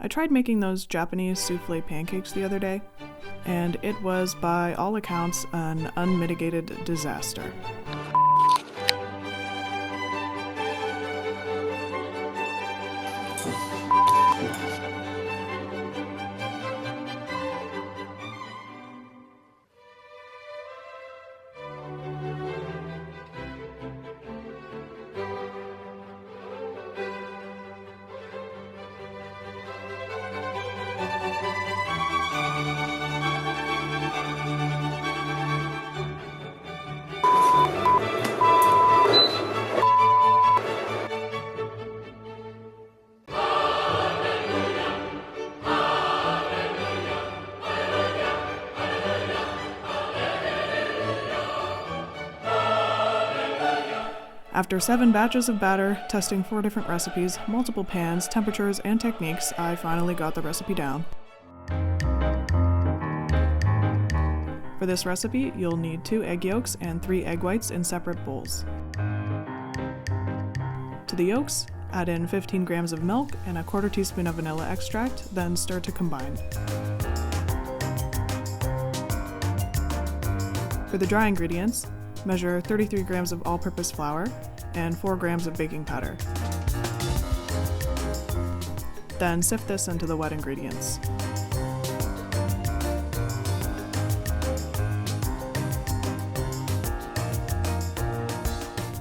I tried making those Japanese Soufflé pancakes the other day, and it was, by all accounts, an unmitigated disaster. After 7 batches of batter, testing 4 different recipes, multiple pans, temperatures, and techniques, I finally got the recipe down. For this recipe, you'll need 2 egg yolks and 3 egg whites in separate bowls. To the yolks, add in 15 grams of milk and a 1/4 teaspoon of vanilla extract, then stir to combine. For the dry ingredients, measure 33 grams of all-purpose flour and 4 grams of baking powder. Then sift this into the wet ingredients.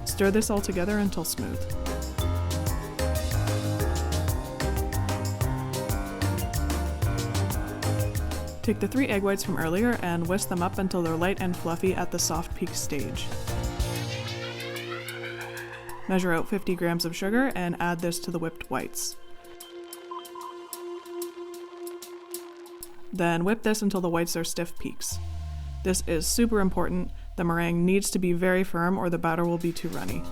Stir this all together until smooth. Take the 3 egg whites from earlier and whisk them up until they're light and fluffy at the soft peak stage. Measure out 50 grams of sugar and add this to the whipped whites. Then whip this until the whites are stiff peaks. This is super important. The meringue needs to be very firm or the batter will be too runny.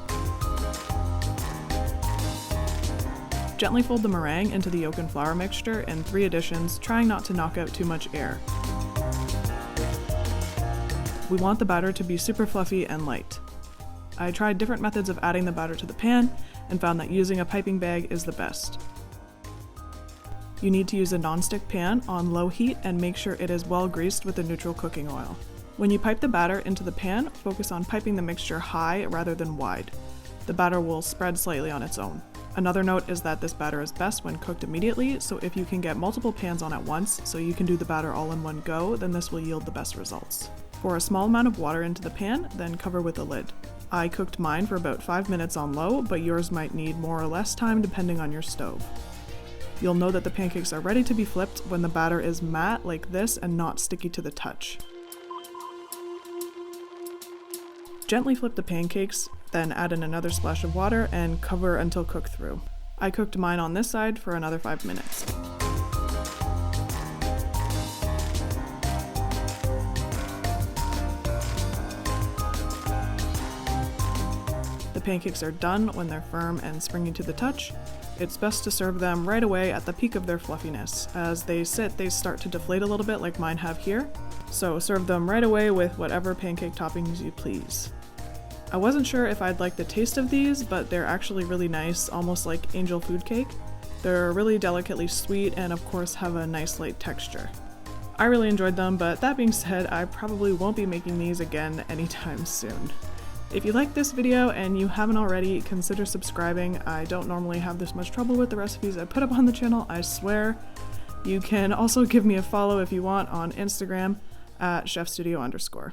Gently fold the meringue into the yolk and flour mixture in 3 additions, trying not to knock out too much air. We want the batter to be super fluffy and light. I tried different methods of adding the batter to the pan and found that using a piping bag is the best. You need to use a non-stick pan on low heat and make sure it is well greased with a neutral cooking oil. When you pipe the batter into the pan, focus on piping the mixture high rather than wide. The batter will spread slightly on its own. Another note is that this batter is best when cooked immediately, so if you can get multiple pans on at once so you can do the batter all in one go, then this will yield the best results. Pour a small amount of water into the pan, then cover with a lid. I cooked mine for about 5 minutes on low, but yours might need more or less time depending on your stove. You'll know that the pancakes are ready to be flipped when the batter is matte like this and not sticky to the touch. Gently flip the pancakes, then add in another splash of water and cover until cooked through. I cooked mine on this side for another 5 minutes. The pancakes are done when they're firm and springy to the touch. It's best to serve them right away at the peak of their fluffiness. As they sit, they start to deflate a little bit like mine have here, so serve them right away with whatever pancake toppings you please. I wasn't sure if I'd like the taste of these, but they're actually really nice, almost like angel food cake. They're really delicately sweet and of course have a nice light texture. I really enjoyed them, but that being said, I probably won't be making these again anytime soon. If you like this video and you haven't already, consider subscribing. I don't normally have this much trouble with the recipes I put up on the channel, I swear. You can also give me a follow if you want on Instagram at chefstudio_.